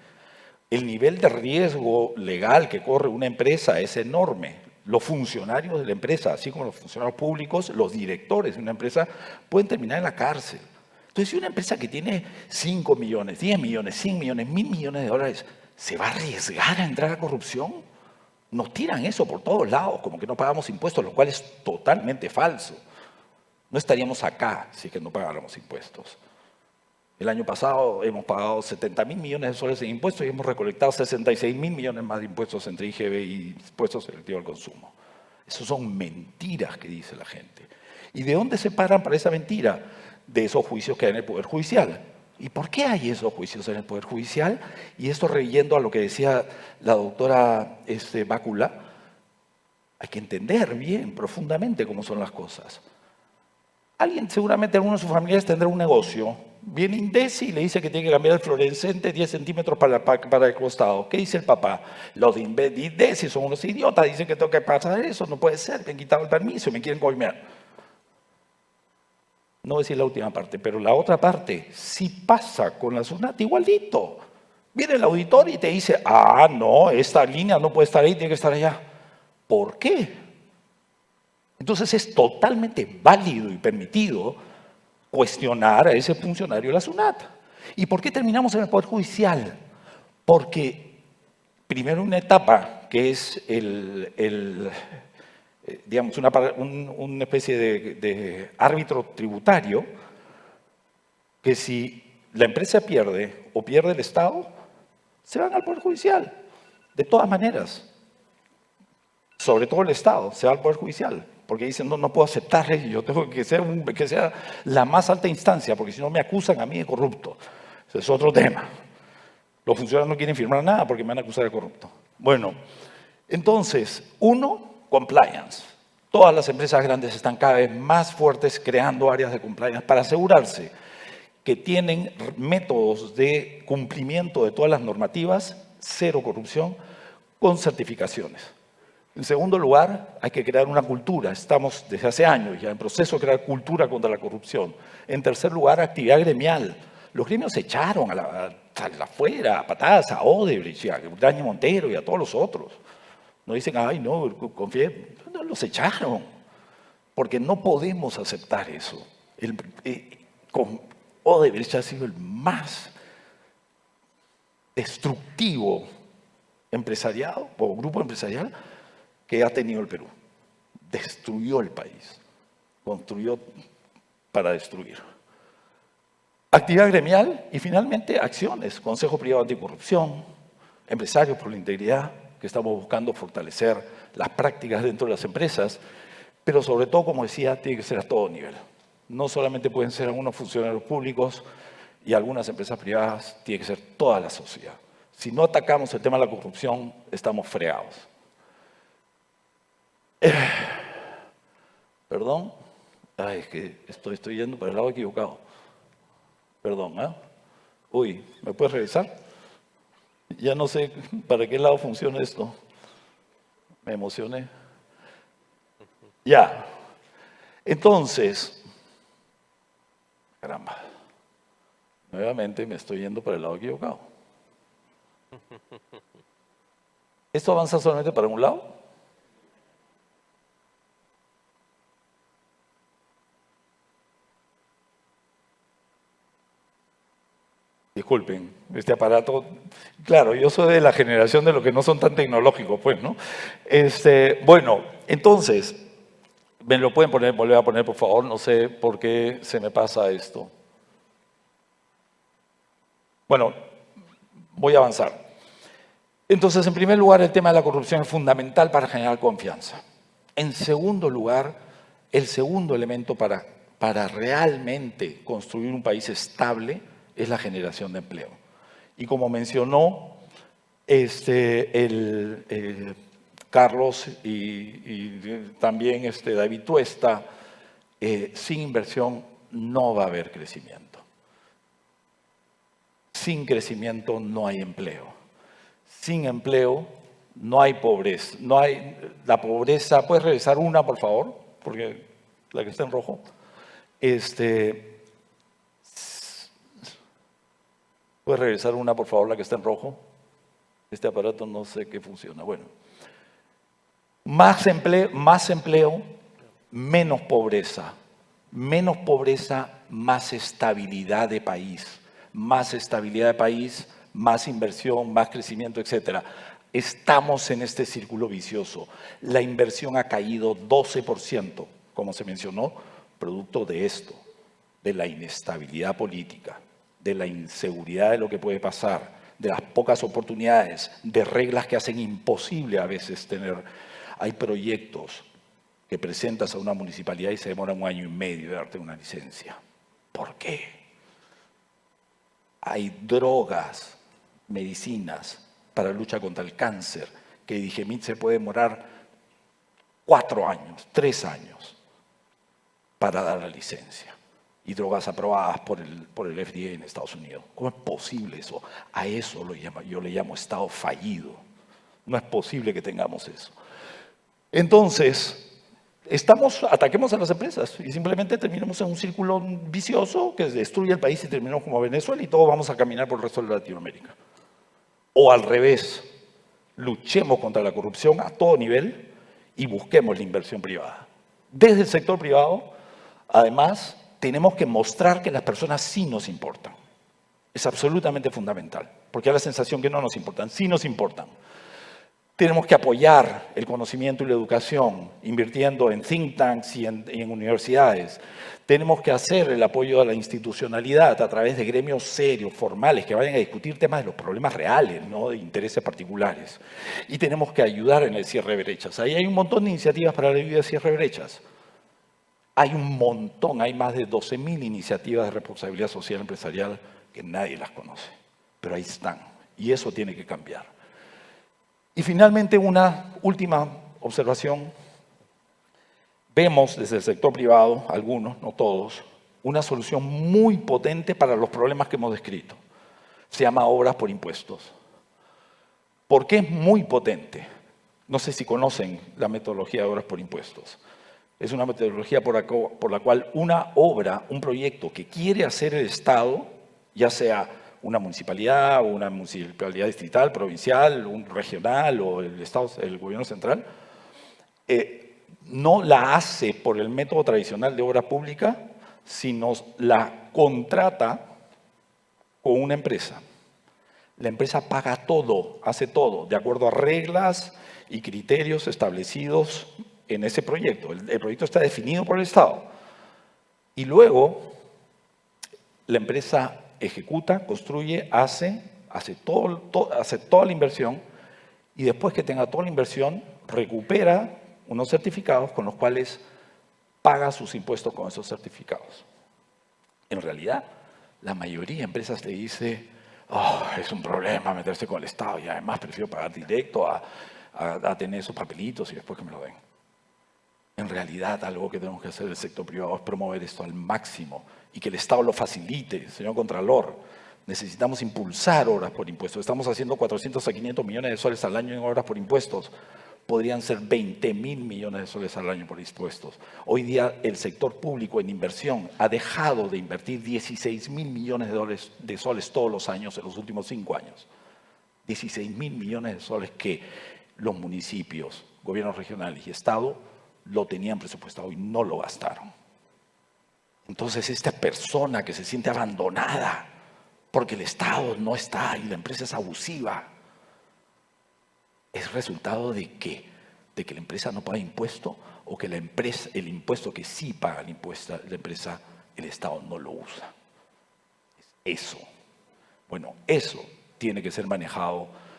El nivel de riesgo legal que corre una empresa es enorme. Los funcionarios de la empresa, así como los funcionarios públicos, los directores de una empresa, pueden terminar en la cárcel. Entonces, si una empresa que tiene 5 millones, 10 millones, 100 millones, 1.000 millones de dólares, ¿se va a arriesgar a entrar a corrupción? Nos tiran eso por todos lados, como que no pagamos impuestos, lo cual es totalmente falso. No estaríamos acá si es que no pagáramos impuestos. El año pasado hemos pagado 70.000 millones de soles en impuestos y hemos recolectado 66.000 millones más de impuestos entre IGB y impuestos selectivos al consumo. Esas son mentiras que dice la gente. ¿Y de dónde se paran para esa mentira? De esos juicios que hay en el Poder Judicial. ¿Y por qué hay esos juicios en el Poder Judicial? Y esto reyendo a lo que decía la doctora Bácula, hay que entender bien, profundamente cómo son las cosas. Alguien, seguramente alguno de sus familiares tendrá un negocio. Viene Indesi y le dice que tiene que cambiar el fluorescente 10 centímetros para el costado. ¿Qué dice el papá? Los de Indesi son unos idiotas, dicen que tengo que pasar eso, no puede ser, me han quitado el permiso, me quieren coimear. No voy a decir la última parte, pero la otra parte sí pasa con la SUNAT igualito. Viene el auditor y te dice, no, esta línea no puede estar ahí, tiene que estar allá. ¿Por qué? Entonces es totalmente válido y permitido cuestionar a ese funcionario de la SUNAT. ¿Y por qué terminamos en el Poder Judicial? Porque primero una etapa que es digamos, una especie de árbitro tributario, que si la empresa pierde o pierde el Estado, se van al Poder Judicial, de todas maneras. Sobre todo el Estado, se va al Poder Judicial, porque dicen, no puedo aceptar, yo tengo que sea la más alta instancia, porque si no me acusan a mí de corrupto. Ese es otro tema. Los funcionarios no quieren firmar nada porque me van a acusar de corrupto. Bueno, entonces, compliance. Todas las empresas grandes están cada vez más fuertes creando áreas de compliance para asegurarse que tienen métodos de cumplimiento de todas las normativas, cero corrupción, con certificaciones. En segundo lugar, hay que crear una cultura. Estamos desde hace años ya en proceso de crear cultura contra la corrupción. En tercer lugar, actividad gremial. Los gremios se echaron afuera, a patadas, a Odebrecht, a Graña Montero y a todos los otros. No dicen, no, confié. No, los echaron. Porque no podemos aceptar eso. Odebrecht ha sido el más destructivo empresariado o grupo empresarial que ha tenido el Perú. Destruyó el país. Construyó para destruir. Actividad gremial y finalmente acciones. Consejo Privado Anticorrupción, Empresarios por la Integridad, que estamos buscando fortalecer las prácticas dentro de las empresas, pero sobre todo, como decía, tiene que ser a todo nivel. No solamente pueden ser algunos funcionarios públicos y algunas empresas privadas, tiene que ser toda la sociedad. Si no atacamos el tema de la corrupción, estamos fregados. Perdón. Es que estoy yendo para el lado equivocado. Perdón, Uy, ¿me puedes revisar? Ya no sé para qué lado funciona esto. Me emocioné. Ya. Entonces, caramba. Nuevamente me estoy yendo para el lado equivocado. ¿Esto avanza solamente para un lado? Disculpen, este aparato, claro, yo soy de la generación de los que no son tan tecnológicos, pues, ¿no? Bueno, entonces, ¿me lo pueden volver a poner, por favor? No sé por qué se me pasa esto. Bueno, voy a avanzar. Entonces, en primer lugar, el tema de la corrupción es fundamental para generar confianza. En segundo lugar, el segundo elemento para realmente construir un país estable es la generación de empleo. Y como mencionó Carlos y también David Tuesta, sin inversión no va a haber crecimiento. Sin crecimiento no hay empleo. Sin empleo no hay pobreza. La pobreza, ¿puedes revisar una, por favor? Porque la que está en rojo. ¿Puedes revisar una, por favor, la que está en rojo? Este aparato no sé qué funciona. Bueno. Más empleo, menos pobreza. Menos pobreza, más estabilidad de país. Más estabilidad de país, más inversión, más crecimiento, etc. Estamos en este círculo vicioso. La inversión ha caído 12%, como se mencionó, producto de esto, de la inestabilidad política, de la inseguridad de lo que puede pasar, de las pocas oportunidades, de reglas que hacen imposible a veces tener. Hay proyectos que presentas a una municipalidad y se demoran 1 año y medio de darte una licencia. ¿Por qué? hay drogas, medicinas para lucha contra el cáncer, que Digemit se puede demorar 4 años, 3 años para dar la licencia. Y drogas aprobadas por el FDA en Estados Unidos. ¿Cómo es posible eso? A eso yo le llamo Estado fallido. No es posible que tengamos eso. Entonces, ataquemos a las empresas y simplemente terminamos en un círculo vicioso que destruye el país y terminamos como Venezuela y todos vamos a caminar por el resto de Latinoamérica. O al revés, luchemos contra la corrupción a todo nivel y busquemos la inversión privada. Desde el sector privado, además, tenemos que mostrar que las personas sí nos importan. Es absolutamente fundamental, porque hay la sensación que no nos importan, sí nos importan. Tenemos que apoyar el conocimiento y la educación, invirtiendo en think tanks y en universidades. Tenemos que hacer el apoyo a la institucionalidad a través de gremios serios, formales, que vayan a discutir temas de los problemas reales, no de intereses particulares. Y tenemos que ayudar en el cierre de brechas. Ahí hay un montón de iniciativas para la ayuda de cierre de brechas. Hay un montón, hay más de 12.000 iniciativas de responsabilidad social empresarial que nadie las conoce, pero ahí están, y eso tiene que cambiar. Y finalmente, una última observación. Vemos desde el sector privado, algunos, no todos, una solución muy potente para los problemas que hemos descrito. Se llama obras por impuestos. ¿Por qué es muy potente? No sé si conocen la metodología de obras por impuestos. Es una metodología por la cual una obra, un proyecto que quiere hacer el Estado, ya sea una municipalidad o una municipalidad distrital, provincial, un regional o el gobierno central, no la hace por el método tradicional de obra pública, sino la contrata con una empresa. La empresa paga todo, hace todo, de acuerdo a reglas y criterios establecidos en ese proyecto. El proyecto está definido por el Estado. Y luego, la empresa ejecuta, construye, hace toda la inversión y después que tenga toda la inversión, recupera unos certificados con los cuales paga sus impuestos con esos certificados. En realidad, la mayoría de empresas te dice, es un problema meterse con el Estado y además prefiero pagar directo a tener esos papelitos y después que me lo den. En realidad, algo que tenemos que hacer en el sector privado es promover esto al máximo y que el Estado lo facilite. Señor Contralor, necesitamos impulsar obras por impuestos. Estamos haciendo 400 a 500 millones de soles al año en obras por impuestos. Podrían ser 20.000 millones de soles al año por impuestos. Hoy día el sector público en inversión ha dejado de invertir 16.000 millones de soles todos los años en los últimos 5 años. 16.000 millones de soles que los municipios, gobiernos regionales y Estado lo tenían presupuestado y no lo gastaron. Entonces, esta persona que se siente abandonada porque el Estado no está y la empresa es abusiva, ¿es resultado de qué? ¿De que la empresa no paga impuesto o que el impuesto que sí paga la empresa, el Estado no lo usa? Eso. Bueno, eso tiene que ser manejado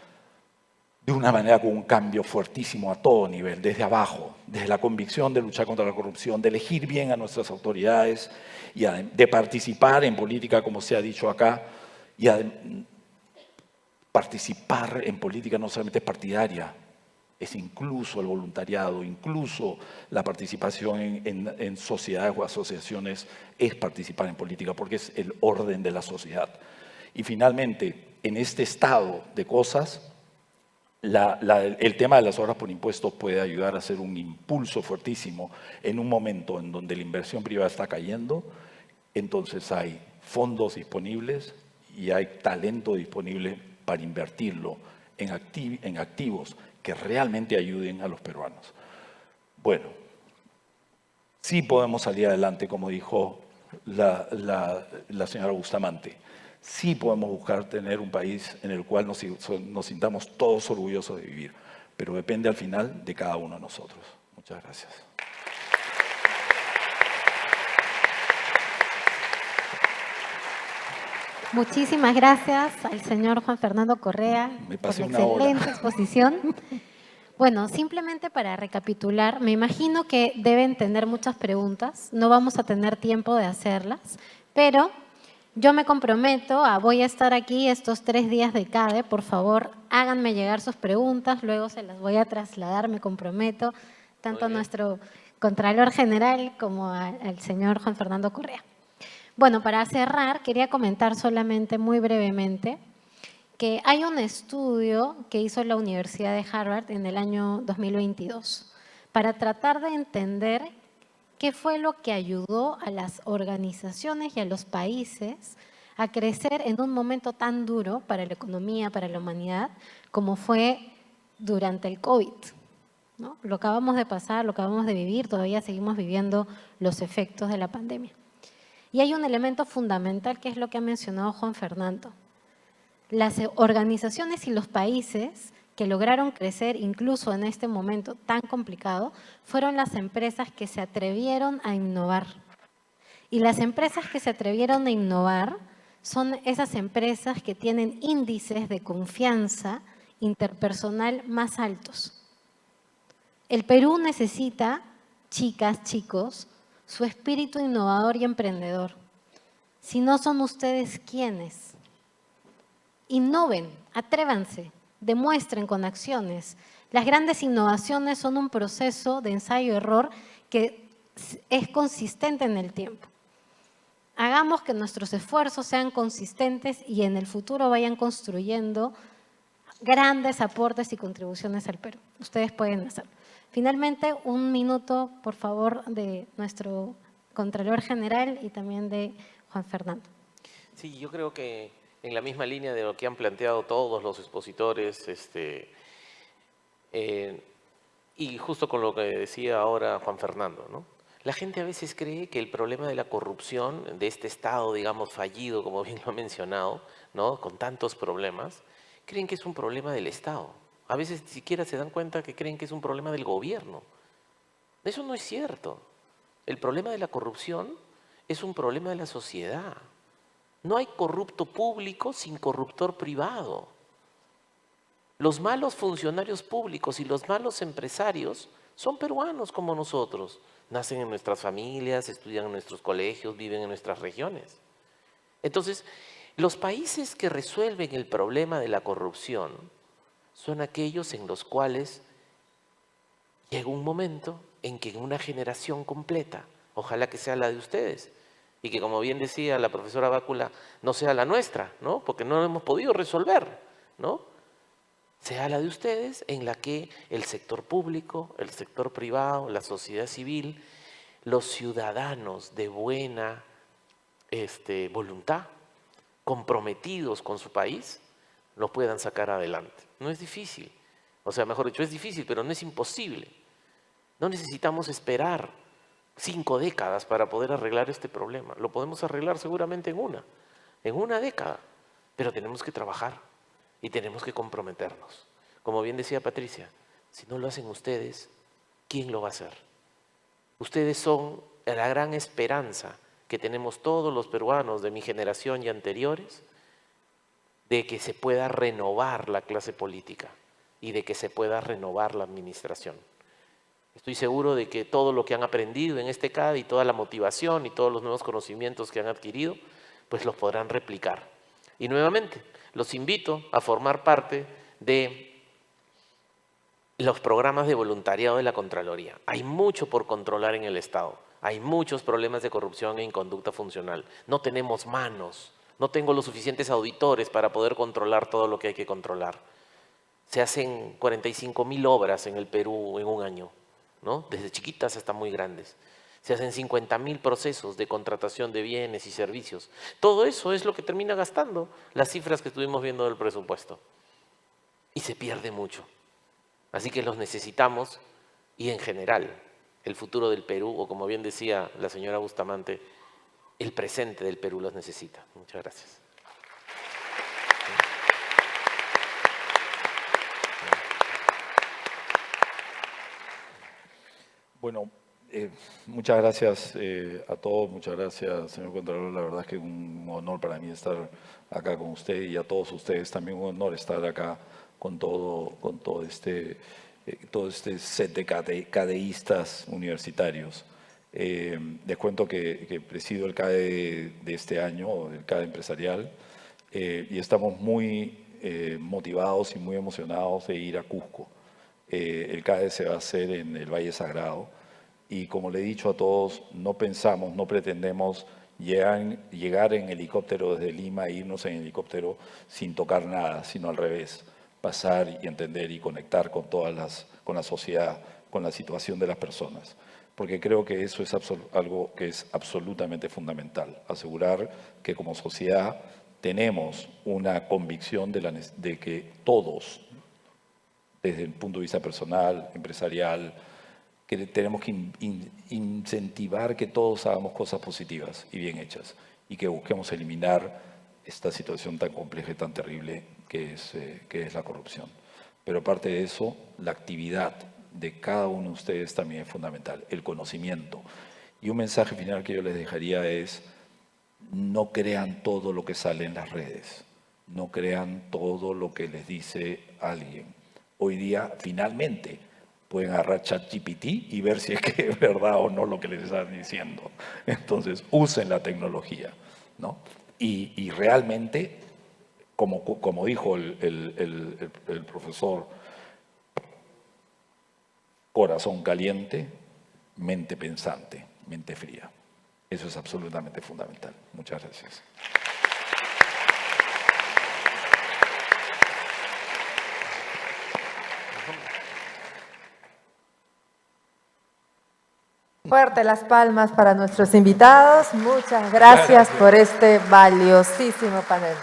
de una manera con un cambio fuertísimo a todo nivel, desde abajo, desde la convicción de luchar contra la corrupción, de elegir bien a nuestras autoridades y de participar en política, como se ha dicho acá, y participar en política no solamente partidaria, es incluso el voluntariado, incluso la participación en sociedades o asociaciones, es participar en política porque es el orden de la sociedad. Y finalmente, en este estado de cosas, el tema de las obras por impuestos puede ayudar a hacer un impulso fuertísimo en un momento en donde la inversión privada está cayendo. Entonces hay fondos disponibles y hay talento disponible para invertirlo en activos que realmente ayuden a los peruanos. Bueno, sí podemos salir adelante, como dijo la señora Bustamante. Sí podemos buscar tener un país en el cual nos sintamos todos orgullosos de vivir, pero depende al final de cada uno de nosotros. Muchas gracias. Muchísimas gracias al señor Juan Fernando Correa por la excelente exposición. Bueno, simplemente para recapitular, me imagino que deben tener muchas preguntas. No vamos a tener tiempo de hacerlas, pero Yo me comprometo voy a estar aquí estos 3 días de CADE. Por favor, háganme llegar sus preguntas, luego se las voy a trasladar, me comprometo, tanto a nuestro Contralor General como al señor Juan Fernando Correa. Bueno, para cerrar, quería comentar solamente muy brevemente que hay un estudio que hizo la Universidad de Harvard en el año 2022 para tratar de entender qué fue lo que ayudó a las organizaciones y a los países a crecer en un momento tan duro para la economía, para la humanidad, como fue durante el COVID, ¿no? Lo acabamos de pasar, lo acabamos de vivir, todavía seguimos viviendo los efectos de la pandemia. Y hay un elemento fundamental que es lo que ha mencionado Juan Fernando. Las organizaciones y los países que lograron crecer incluso en este momento tan complicado fueron las empresas que se atrevieron a innovar. Y las empresas que se atrevieron a innovar son esas empresas que tienen índices de confianza interpersonal más altos. El Perú necesita, chicas, chicos, su espíritu innovador y emprendedor. Si no son ustedes, ¿quiénes? Innoven, atrévanse, demuestren con acciones. Las grandes innovaciones son un proceso de ensayo-error que es consistente en el tiempo. Hagamos que nuestros esfuerzos sean consistentes y en el futuro vayan construyendo grandes aportes y contribuciones al Perú. Ustedes pueden hacerlo. Finalmente, 1 minuto, por favor, de nuestro Contralor General y también de Juan Fernando. Sí, yo creo que en la misma línea de lo que han planteado todos los expositores, y justo con lo que decía ahora Juan Fernando, ¿no? La gente a veces cree que el problema de la corrupción, de este Estado, digamos, fallido, como bien lo ha mencionado, ¿no? Con tantos problemas, creen que es un problema del Estado. A veces ni siquiera se dan cuenta que creen que es un problema del gobierno. Eso no es cierto. El problema de la corrupción es un problema de la sociedad. No hay corrupto público sin corruptor privado. Los malos funcionarios públicos y los malos empresarios son peruanos como nosotros. Nacen en nuestras familias, estudian en nuestros colegios, viven en nuestras regiones. Entonces, los países que resuelven el problema de la corrupción son aquellos en los cuales llega un momento en que en una generación completa, ojalá que sea la de ustedes, y que, como bien decía la profesora Bácula, no sea la nuestra, ¿no? Porque no lo hemos podido resolver, ¿no? Sea la de ustedes, en la que el sector público, el sector privado, la sociedad civil, los ciudadanos de buena voluntad, comprometidos con su país, lo puedan sacar adelante. No es difícil, o sea, mejor dicho, es difícil, pero no es imposible. No necesitamos esperar 5 décadas para poder arreglar este problema. Lo podemos arreglar seguramente en una década, pero tenemos que trabajar y tenemos que comprometernos. Como bien decía Patricia, si no lo hacen ustedes, ¿quién lo va a hacer? Ustedes son la gran esperanza que tenemos todos los peruanos de mi generación y anteriores, de que se pueda renovar la clase política y de que se pueda renovar la administración. Estoy seguro de que todo lo que han aprendido en este CAD y toda la motivación y todos los nuevos conocimientos que han adquirido, pues los podrán replicar. Y nuevamente, los invito a formar parte de los programas de voluntariado de la Contraloría. Hay mucho por controlar en el Estado. Hay muchos problemas de corrupción e inconducta funcional. No tenemos manos. No tengo los suficientes auditores para poder controlar todo lo que hay que controlar. Se hacen 45.000 obras en el Perú en un año, ¿no? Desde chiquitas hasta muy grandes. Se hacen 50.000 procesos de contratación de bienes y servicios. Todo eso es lo que termina gastando las cifras que estuvimos viendo del presupuesto. Y se pierde mucho. Así que los necesitamos y en general el futuro del Perú, o como bien decía la señora Bustamante, el presente del Perú los necesita. Muchas gracias. Bueno, muchas gracias a todos, muchas gracias, señor Contralor. La verdad es que es un honor para mí estar acá con usted y a todos ustedes también un honor estar acá con todo este set de cadeístas universitarios Les cuento que presido el CAE de este año, el CAE empresarial, y estamos muy motivados y muy emocionados de ir a Cusco. El CAE se va a hacer en el Valle Sagrado y como le he dicho a todos, no pensamos, no pretendemos llegar en helicóptero desde Lima e irnos en helicóptero sin tocar nada, sino al revés, pasar y entender y conectar con con la sociedad, con la situación de las personas. Porque creo que eso es algo que es absolutamente fundamental, asegurar que como sociedad tenemos una convicción de que todos, desde el punto de vista personal, empresarial, que tenemos que incentivar que todos hagamos cosas positivas y bien hechas y que busquemos eliminar esta situación tan compleja y tan terrible que es la corrupción. Pero aparte de eso, la actividad de cada uno de ustedes también es fundamental, el conocimiento. Y un mensaje final que yo les dejaría es: no crean todo lo que sale en las redes, no crean todo lo que les dice alguien. Hoy día, finalmente, pueden agarrar ChatGPT y ver si es que es verdad o no lo que les están diciendo. Entonces, usen la tecnología, ¿no? Y realmente, como dijo el profesor, corazón caliente, mente pensante, mente fría. Eso es absolutamente fundamental. Muchas gracias. Fuerte las palmas para nuestros invitados. Muchas gracias por este valiosísimo panel.